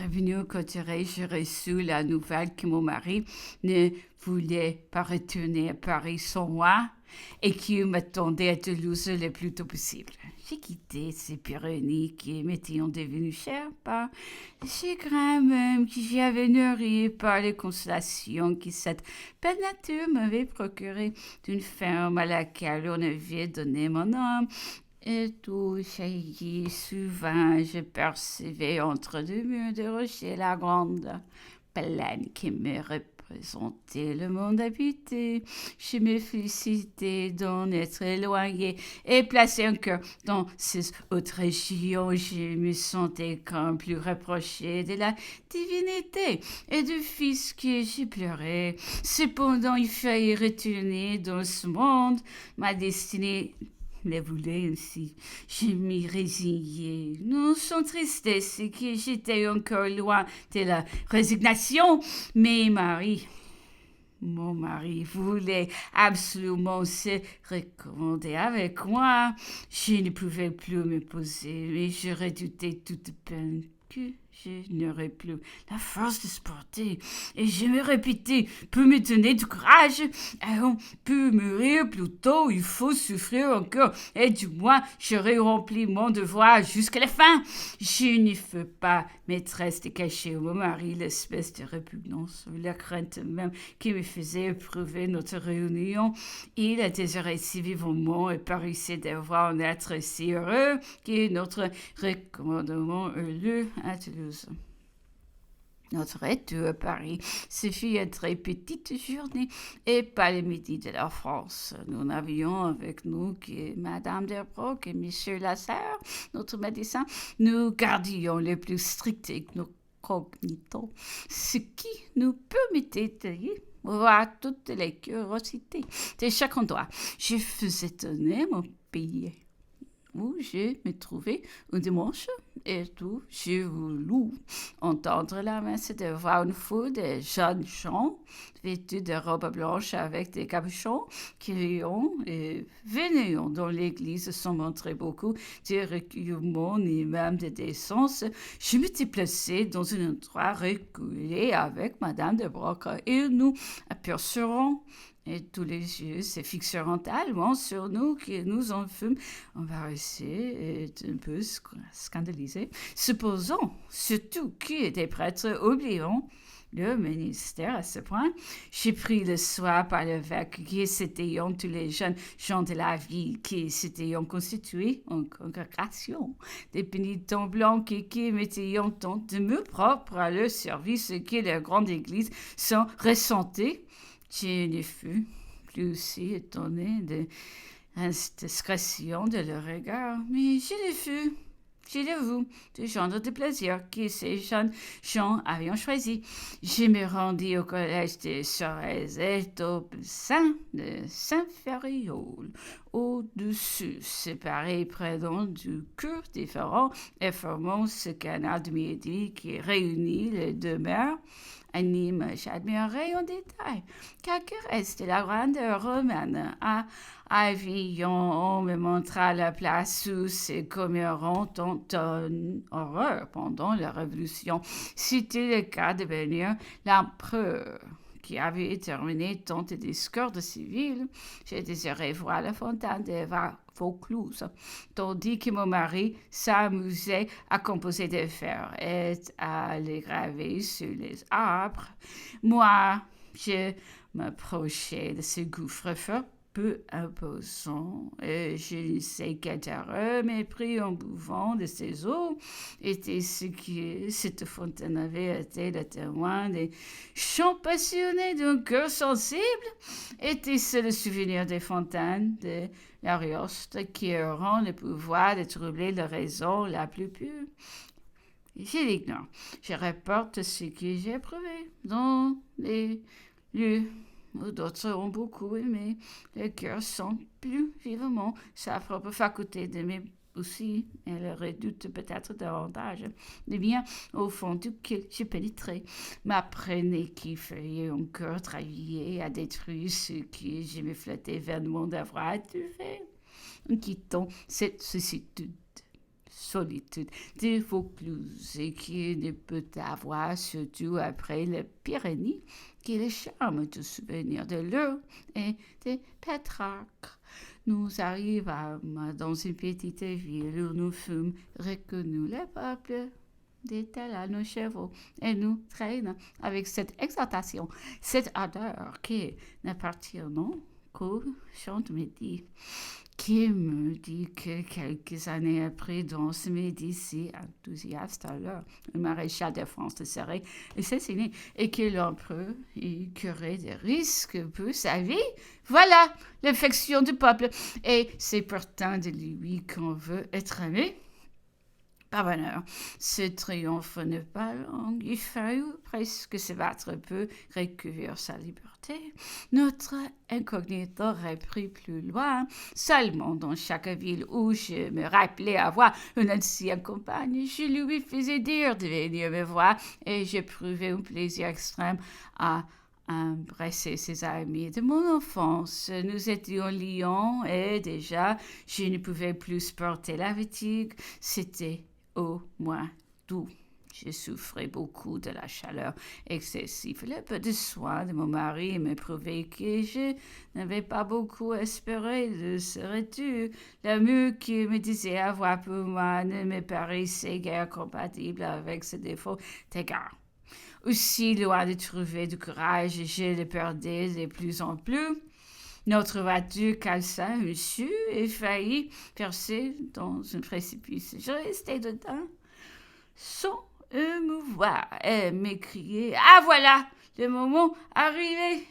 prévenu quand j'ai reçu la nouvelle que mon mari ne voulait pas retourner à Paris sans moi et qu'il m'attendait à Toulouse le plus tôt possible. J'ai quitté ces Pyrénées qui m'étaient devenues chères par le chagrin même que j'avais nourri par les consolations que cette belle nature m'avait procurées d'une ferme à laquelle on avait donné mon âme. Et tout jaillit souvent, je percevais entre deux murs de rocher la grande plaine qui me représentait le monde habité. Je me félicitais d'en être éloigné et placé encore dans ces autres régions. Je me sentais comme plus rapproché de la divinité et du fils que j'ai pleuré. Cependant, il fallait retourner dans ce monde. Ma destinée les voulait ainsi. Je m'y résignais. Non sans tristesse, c'est que j'étais encore loin de la résignation. Mais mon mari voulait absolument se recommander avec moi. Je ne pouvais plus me poser, mais je redoutais toute peine que je n'aurais plus la force de supporter. Et je me répétais, peut me donner du courage, et on peut mourir plus tôt, il faut souffrir encore, et du moins j'aurai rempli mon devoir jusqu'à la fin. Je ne fus pas maîtresse de cacher au mon mari l'espèce de répugnance, la crainte même qui me faisait éprouver notre réunion. Il a désiré si vivement et paraissait devoir en être si heureux que notre recommandement eut lieu à Toulouse. Notre retour à Paris se fit une très petite journée et pas le midi de la France. Nous n'avions avec nous que Madame Derbroc et Monsieur Lasserre, notre médecin. Nous gardions le plus strict incognito, ce qui nous permettait de voir toutes les curiosités de chaque endroit. Je fus étonné mon pays où je me trouvais un dimanche et tout, j'ai voulu entendre la messe de voir une foule de jeunes gens vêtus de robes blanches avec des capuchons qui riant et venaient dans l'église sans montrer beaucoup de recueillement ni même de décence. Je m'étais placée dans un endroit reculé avec Madame de Broc et nous apercevons et tous les yeux se fixeront tellement sur nous que nous en fûmes embarrassés et un peu scandalisés. Supposons surtout que des prêtres oublieront le ministère à ce point. J'ai pris le soin par l'évêque qui s'étaient tous les jeunes gens de la ville qui s'étaient constitués en congrégation, des pénitents blancs qui mettaient tant de mots propres à leur service que la grande église s'en ressentait. Je ne fus plus aussi étonné de l'indiscrétion de leur regard, mais je le fus, je l'avoue, du genre de plaisir que ces jeunes gens avaient choisi. Je me rendis au collège de Sorèze au sein de Saint-Ferréol, au-dessus, séparé près du cœur différent et formant ce canal de midi qui réunit les deux mers. À Nîmes, j'admirais en détail quelques restes de la grandeur romaine. À Avignon, on me montra la place où ces commémorations ont une horreur pendant la Révolution. C'était le cas de venir l'empereur qui avait terminé tant de discours civils. J'ai désiré voir la fontaine de Vaucluse, tandis que mon mari s'amusait à composer des vers et à les graver sur les arbres. Moi, je m'approchais de ce gouffre fort peu imposant, et je ne sais quel terreur mépris en buvant de ces eaux était ce que cette fontaine avait été le témoin des chants passionnés d'un cœur sensible. Était-ce le souvenir des fontaines de l'Arioste qui auront le pouvoir de troubler la raison la plus pure? Je l'ignore. Je rapporte ce que j'ai éprouvé dans les lieux où d'autres ont beaucoup aimé. Le cœur sent plus vivement sa propre faculté d'aimer aussi, elle le redoute peut-être davantage. Eh bien, au fond du que j'ai pénétré, m'apprenait qu'il fallait encore travailler à détruire ce que je me flattais vainement d'avoir trouvé. En quittant cette solitude, solitude de Vaucluse et qui ne peut avoir, surtout après les Pyrénées, qui est le charme de souvenir de l'eau et de Pétrarque. Nous arrivâmes dans une petite ville où nous fûmes reconnus. Le peuple dit-elle à nos chevaux, et nous traînons avec cette exaltation, cette ardeur qui n'appartiennent qu'au chant de midi, qui me dit que quelques années après, dans ce Médicis, enthousiaste alors, le maréchal de France serait assassiné et que l'empereur y courait des risques pour sa vie. Voilà l'affection du peuple, et c'est pourtant de lui qu'on veut être aimé. Par bonheur, ce triomphe n'est pas long. Il fallut presque se battre pour recouvrir sa liberté. Notre incognito reprit plus loin. Seulement dans chaque ville où je me rappelais avoir une ancienne compagne, je lui faisais dire de venir me voir et j'éprouvais un plaisir extrême à embrasser ses amis de mon enfance. Nous étions lions et déjà je ne pouvais plus supporter la fatigue. C'était au moins doux. Je souffrais beaucoup de la chaleur excessive. Le peu de soin de mon mari me prouvait que je n'avais pas beaucoup espéré de ce retour. L'amour qu'il me disait avoir pour moi ne me paraissait guère compatible avec ses défauts d'égards. Aussi loin de trouver du courage, je le perdais de plus en plus. Notre voiture cassa un chute et faillit percer dans un précipice. Je restais dedans sans me voir et m'écrier « Ah voilà, le moment arrivé !»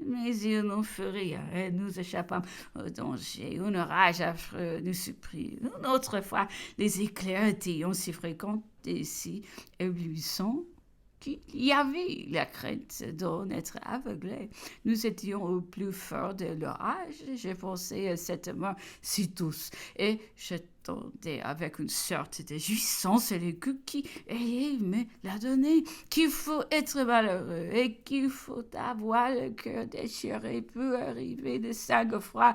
Mais il n'en fut rien et nous échappâmes au danger. Une orage affreux nous surprit. Une autre fois, les éclairs étaient si fréquents et si éblouissants qu'il y avait la crainte d'en être aveuglé. Nous étions au plus fort de l'orage. Je pensais à cette mort si douce et j'attendais avec une sorte de jouissance le coup qui me l'a donné. Qu'il faut être malheureux et qu'il faut avoir le cœur déchiré pour arriver de sang-froid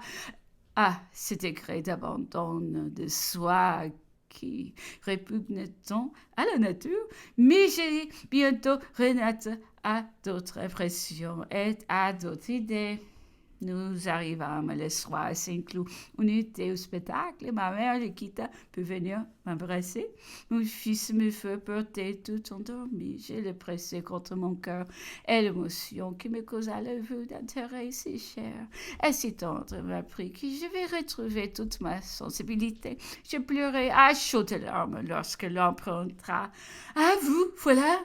à ce degré d'abandon de soi qui répugne tant à la nature, mais j'ai bientôt renaître à d'autres impressions et à d'autres idées. Nous arrivâmes le soir à Saint-Cloud. On était au spectacle. Ma mère le quitta pour venir m'embrasser. Mon fils me fut porter tout endormi. Je le pressai contre mon cœur et l'émotion qui me causa le vœu d'intérêt si cher et si tendre m'apprit que je vais retrouver toute ma sensibilité. Je pleurai à chaudes larmes lorsque l'empereur entra. « Ah, vous, voilà !»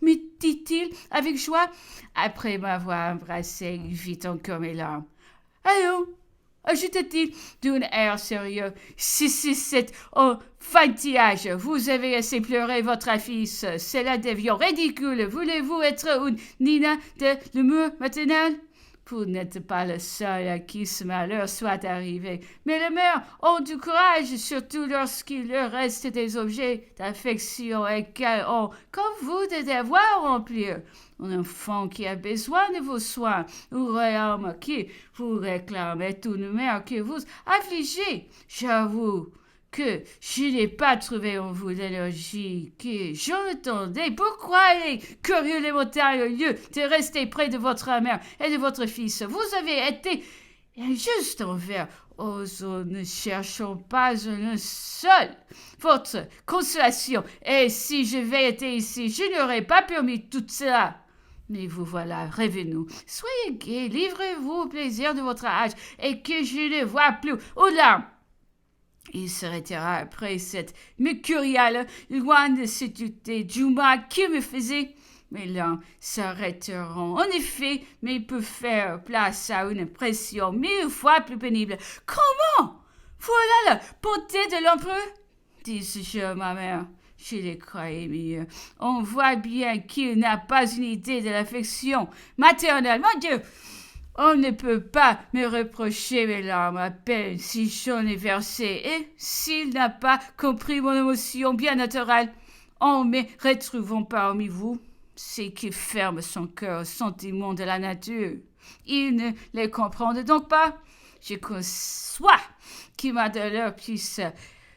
me dit-il avec joie. Après m'avoir embrassé, il vit encore mes larmes. « Allons !» ajouta-t-il d'un air sérieux. « Si c'est cet enfantillage, vous avez assez pleuré votre fils. Cela devient ridicule. Voulez-vous être une Nina de l'humour maternel ? Vous n'êtes pas le seul à qui ce malheur soit arrivé. Mais les mères ont du courage, surtout lorsqu'il leur reste des objets d'affection et qu'elles ont, comme vous, des devoirs à remplir. Un enfant qui a besoin de vos soins, un royaume qui vous réclame, est une mère qui vous affligez. J'avoue que je n'ai pas trouvé en vous l'énergie que j'en attendais. Pourquoi les curieux les montagnes au lieu de rester près de votre mère et de votre fils? Vous avez été injuste envers eux, ne cherchons pas un seul votre consolation. Et si j'avais été ici, je n'aurais pas permis tout cela. Mais vous voilà, rêvez-nous. Soyez gais, livrez-vous au plaisir de votre âge et que je ne vois plus au-delà. Il se retira après cette mercuriale, loin de ce tuté du mal qui me faisait. Mais l'un s'arrêteront. En effet, mais il peut faire place à une impression 1000 fois plus pénible. Comment? Voilà la bonté de l'empereur, dis-je à ma mère. Je les croyais mieux. On voit bien qu'il n'a pas une idée de l'affection maternelle. Mon Dieu! On ne peut pas me reprocher mes larmes à peine si j'en ai versé, et s'il n'a pas compris mon émotion bien naturelle, en me retrouvant parmi vous, c'est qu'il ferme son cœur aux sentiments de la nature. Il ne les comprend donc pas. Je conçois qu'il ma douleur puisse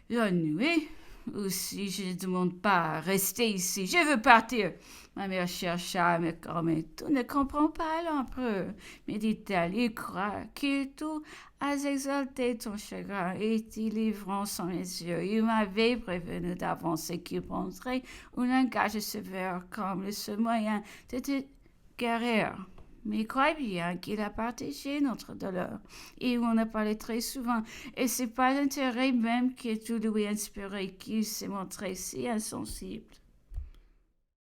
l'ennuyer, Aussi, je ne demande pas à rester ici. Je veux partir. Ma mère chercha à me calmer. Tu ne comprends pas l'empereur, me dit-elle. Il croit que tout a exalté ton chagrin et t'y livrant sans mes yeux. Il m'avait prévenu d'avance qu'il prendrait un langage sévère comme le seul moyen de te guérir. Mais crois bien qu'il a partagé notre douleur et on a parlé très souvent. Et c'est pas l'intérêt même que tu lui inspirait qu'il s'est montré si insensible.